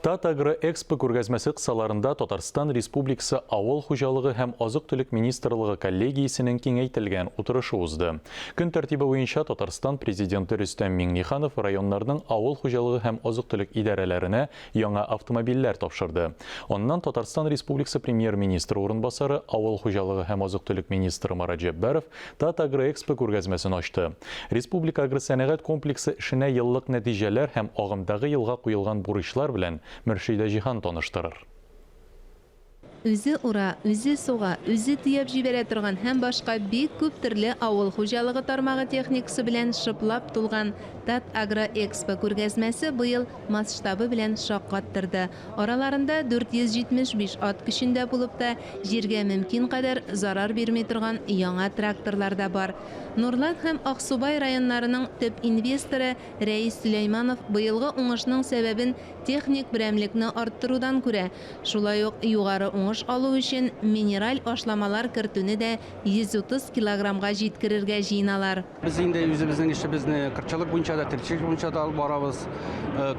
Татагры экспо күргәзмәсе кысаларында Татарстан Республикасы Авыл хуҗалыгы һәм азык-төлек министрлыгы коллегиясенең киңәйтелгән утырышы узды. Көн тәртибе буенча Татарстан президенты Рөстәм Миңнеханов районнарның авыл хуҗалыгы һәм азык-төлек идарәләренә яңа автомобильләр тапшырды. Оннан Татарстан Республикасы премьер-министры урынбасары, авыл хуҗалыгы һәм азык-төлек министры Марат Җәббәров Татагры экспо күргәзмәсен ачты. Республика агросәнәгать комплексы эшенә еллык нәтиҗәләр һәм агымдагы елга куелган бурычлар белән Мөршидә Җиһан таныштырыр. Үзе ура, үзе суга, үзе тияп җибәрә торган һәм башка бик күп төрле авыл хуҗалыгы тармагы техникасы белән шыплап тулган Татагры экспо күргәзмәсе быел масштабы белән шаккаттырды. Араларында 475 ат көчендә булып та җиргә мөмкин кадәр зарар бирми торган яңа тракторлар да бар. Нурлат һәм Аксубай районнарының төп инвесторы Рәис Сөләйманов быелгы уңышның сәбәбен техник берәмлекне арттырудан күрә. Шулай ук югары уңыш алу өчен минераль ашламалар кертүне дә 130 килограммга җиткерергә җыеналар. Без инде үзебезнең эшебезне кырчылык буенча да, тирчелек буенча да алып барабыз.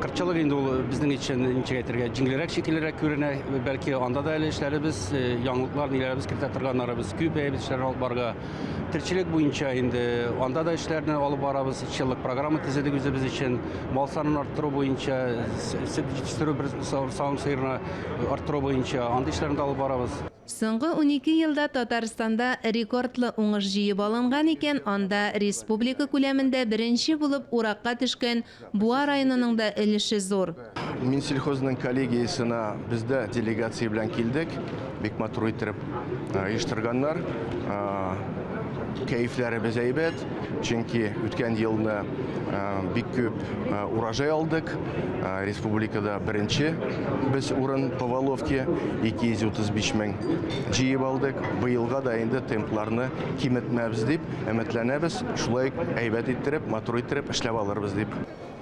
Кырчылык инде ул безнең өчен ничек әйтергә, җиңелрәк, шикеллерәк күренә. Бәлки анда да әле эшләребез, яңалыклар, ниләребез кертә торганнарыбыз күп, эшләр алып барга. Тирчелек буенча инде анда да эшләрне алып барабыз. 2 еллык программа төзедек үзебез өчен. Мал санын арттыру буенча, сөт җитештерү савым сыерны арттыру буенча анда эшләрне алып барабыз. Соңгы 12 елда Татарстанда рекордлы уңыш җыеп алынган икән, анда республика күләмендә беренче булып уракка төшкән Буа районының да өлеше зур. Минсельхозның коллегиясына бездә делегация белән килдек. Бик матур итеп оештырганнар. Кәефләребез әйбәт, чөнки үткән елны бик күп урожай алдык. Республикада беренче без урын по Воловке 235 мең җыеп алдык. Быелга да инде темпларны киметмәбез дип өметләнәбез. Шулай әйбәт иттереп, матур иттереп эшләп алырбыз дип.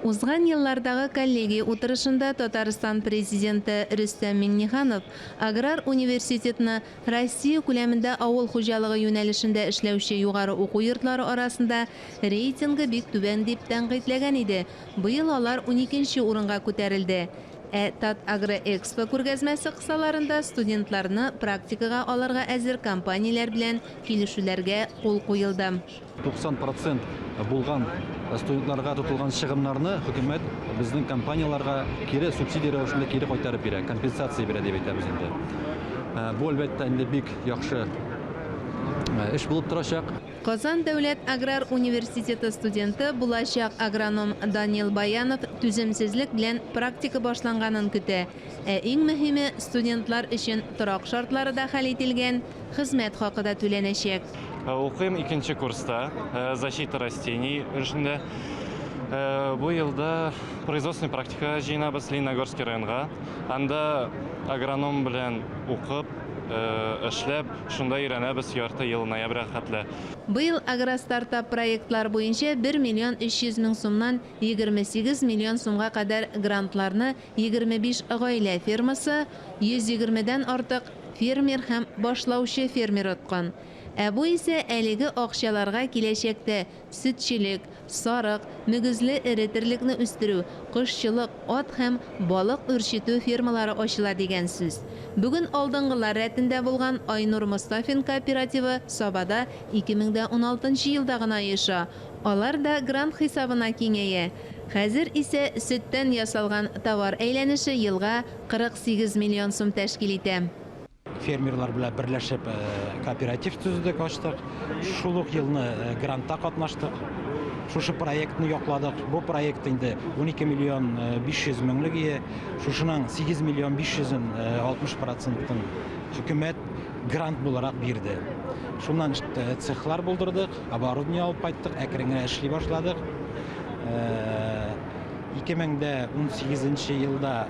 Узган еллардагы коллегия утырышында Татарстан президенты Рөстәм Миңнеханов Аграр университетны Россия күләмендә авыл хуҗалыгы юнәлешендә эшләүче югары уку йортлары арасында рейтингы бик түбән дип тәнкыйтьләгән иде. Быел алар 12нче урынга күтәрелде. Татагры экспо күргәзмәсе кысаларында студентларны практикага алырга әзер компанияләр белән килешүләргә кул куелды. 90% булган студентларга тотылган чыгымнарны хөкүмәт безнең компанияларга кире субсидия рәвешендә кире кайтарып бирә, компенсация бирә дип әйтәбез инде. Бу әлбәттә инде бик яхшы эш булып торачак. Казан дәүләт аграр университеты студенты булачак агроном Данил Баянов түземсезлек белән практика башланганын көтә. Иң мөһиме студентлар өчен торак шартлары да хәл ителгән, хезмәт хакы да түләнәчәк. Укыйм 2нче курста, защита растений өлешендә. Бу елда производственный практика җыенабыз Лениногорский районга. Анда агроном белән укып, эшләп, шунда өйрәнәбез ярты ел ноябрьгә хәтле. Быел агростартап проектлар буенча 1 миллион 300 мең сумнан 28 миллион сумга кадәр грантларны 25 гаилә фермасы, 120дән артык фермер һәм башлаучы фермер откан. Бу исә әлеге акчаларга киләчәктә сөтчелек, сарык, мөгезле эретерлекне үстерү, кошчылык, ат һәм балык үрчетү фермалары ачыла дигән сүз. Бүген алдынгылар рәтендә булган Айнур Мустафин кооперативы Сабада 2016 елда гына яша. Алар да грант хисабына киңәя. Хәзер исә сөттән ясалган товар әйләнеше елга 48 миллион сум тәшкил итә. Фермерлар белән берләшеп кооператив төзедек, ачтык. Шул ук елны грантта катнаштык. Шушы проектны якладык. Бу проект инде 12 миллион 500 меңлеге, шушының 8 миллион 500-ын 60%-ын хөкүмәт грант буларак бирде. Шуннан цехлар булдырдык, оборудование алып кайттык, әкрен эшли башладык. 2018 елда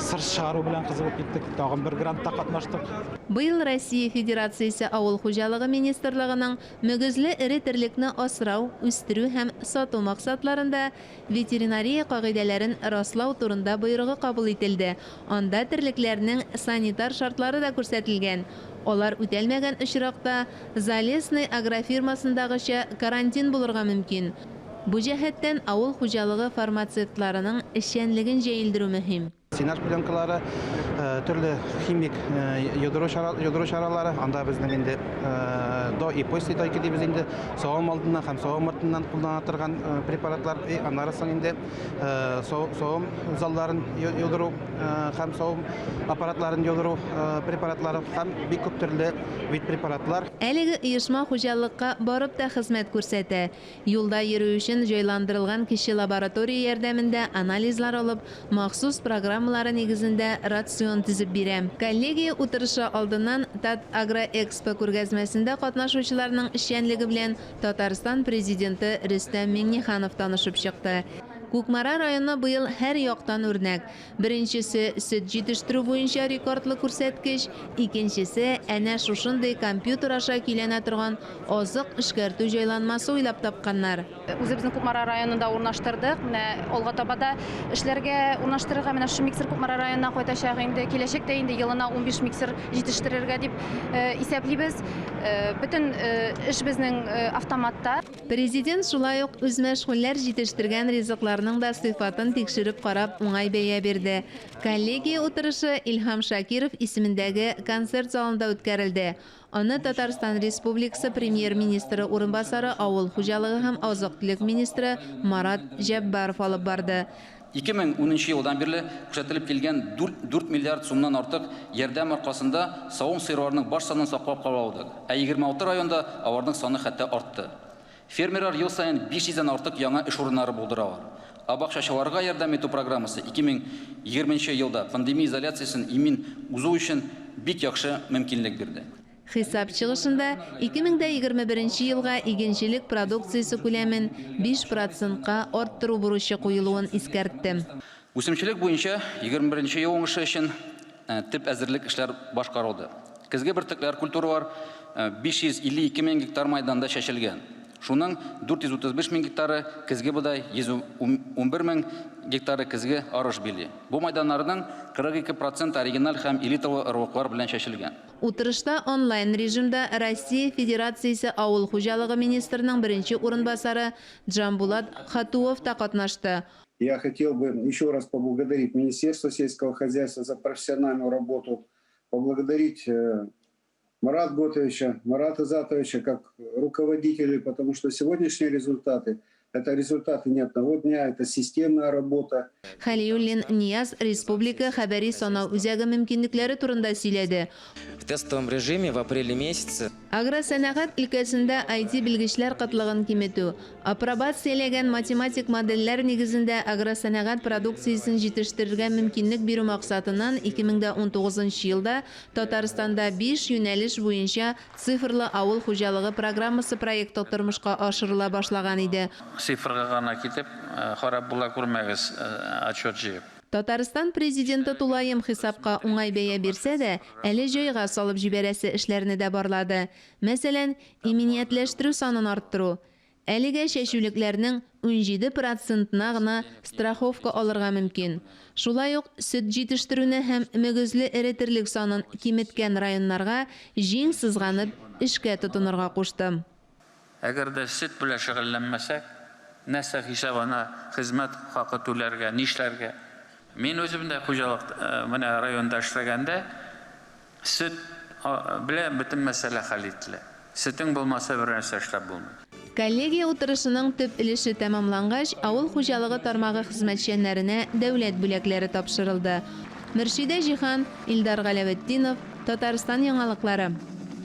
сыр чыгару белән кызыгып киттек, тагын бер грантта катнаштык. Быел Россия Федерациясе авыл хуҗалыгы министрлыгының мөгезле эретерлекне асрау, үстерү һәм сату максатларында ветеринария кагыйдәләрен раслау турында боерыгы кабул ителде. Анда терлекләрнең санитар шартлары да күрсәтелгән. Алар үтәлмәгән очракта Залесный агрофирмасындагыча карантин булырга мөмкин. Бу җәһәттән авыл хуҗалыгы фармацевтларының эшчәнлеген җәелдерү мөһим. Синаж пленкалары, төрле химик йодыру чаралары, анда безнең инде до и после тойки дибез инде савым алдыннан һәм савым артыннан куллана торган препаратлар, аннарысын инде савым залларын йодыру һәм савым аппаратларын йодыру препаратлары һәм бик күп төрле вид препаратлар. Әлеге оешма хуҗалыкка барып та хезмәт күрсәтә. Юлда йөрү өчен җайландырылган кече лаборатория ярдәмендә анализлар алып, махсус программалары нигезендә рацион төзеп бирә. Коллегия утырышы алдыннан Тат Агроэкспо күргәзмәсендә катнашучыларның эшчәнлеге белән Татарстан президенты Рөстәм Миңнеханов танышып чыкты. Кукмара районы быел һәр яктан үрнәк. Беренчесе сөт җитештерү буенча рекордлы күрсәткеч, икенчесе әнә шушындый компьютер аша киләнә торган азык эшкәртү җайланмасы уйлап тапканнар. Үзебезнең Кукмара районында урнаштырдык. Менә алга табада эшләргә урнаштырырга менә шу миксер Кукмара районына кайтачак инде. Киләчәктә инде елына 15 миксер җитештерергә дип исәплибез. Бөтен эш безнең автоматта. Президент шулай ук үз мәшгульләр җитештергән ризыкларның да сыйфатын тикшереп карап уңай бәя бирде. Коллегия утырышы Илһам Шакиров исемендәге концерт залында үткәрелде. Аны Татарстан Республикасы премьер-министры урынбасары, авыл хуҗалыгы һәм азык-төлек министры Марат Җәббаров алып барды. 2010 елдан бирле күрсәтелеп килгән 4 миллиард сумнан артык ярдәм аркасында савым сыерларының баш санын саклап калдык. 26 районда аларның саны хәтта артты. Фермерлар ел сайын 500-дән артык яңа эш урыннары булдыралар. Бакчачыларга ярдәм итү программасы 2020 елда пандемия изоляциясын имин узу өчен бик яхшы мөмкинлек бирде. Хисап чыгышында 2021 елга игенчелек продукциясе күләмен 5%-ка арттыру бурычы куелуын искәртте. Үсемчелек буенча 21 ел уңышы өчен төп әзерлек эшләр башкарылды. Көзге бөртекләр культуралар 552 мең гектар майданда чәчелгән. Шуның 435 мең гектары көзге будай, 111 мең гектары көзге арыш били. Бу майданнарның 42% оригиналь һәм элиталы ырыклар белән чәчелгән. Утырышта онлайн режимда Россия Федерациясе авыл хуҗалыгы министрының беренче урынбасары Джамбулат Хатуов та катнашты. Я хотел бы еще раз поблагодарить Министерство сельского хозяйства за профессиональную работу, поблагодарить Марата Готовича, Марата Затовича как руководителей, потому что сегодняшние результаты – это результаты не одного дня, это системная работа. Халиуллин Нияз республика хәбәри санау үзәге мөмкинлекләре турында сөйләде. В тестовом режиме в апреле месяце Агросәнәгать өлкәсендә IT белгечләр кытлыгын киметү, апробацияләгән математик модельләр нигезендә агросәнәгать продукциясен җитештерергә мөмкинлек бирү максатыннан 2019 елда Татарстанда 5 юнәлеш буенча цифрлы авыл хуҗалыгы программасы проекты тормышка ашырыла башлаган иде. Цифрга гына китеп, харап була күрмәгез отчет җыеп. Татарстан президенты тулаем хисапка уңай бәя бирсә дә, әле җайга салып җибәрәсе эшләрне дә барлады. Мәсәлән, иминиятләштерү санын арттыру. Әлегә чәчүлекләрнең 17%-на гына страховка алырга мөмкин. Шулай ук сөт җитештерүне һәм мөгезле эретерлек санын киметкән районнарга җиң сызганып эшкә тотынырга кушты. Әгәр дә сөт белән шөгыльләнмәсәк, нәрсә хисабына хезмәт хакы түләргә, нишләргә? Мин үзем дә хуҗалык менә районда эшләгәндә сөт белән бөтен мәсьәлә хәл ителә. Сөтең булмаса бер нәрсә эшләп булмый. Коллегия утырышының төп өлеше тәмамлангач, авыл хуҗалыгы тармагы хезмәтчәннәренә дәүләт бүләкләре тапшырылды. Мөршидә Җихан, Илдар Галәветдинов, Татарстан яңалыклары.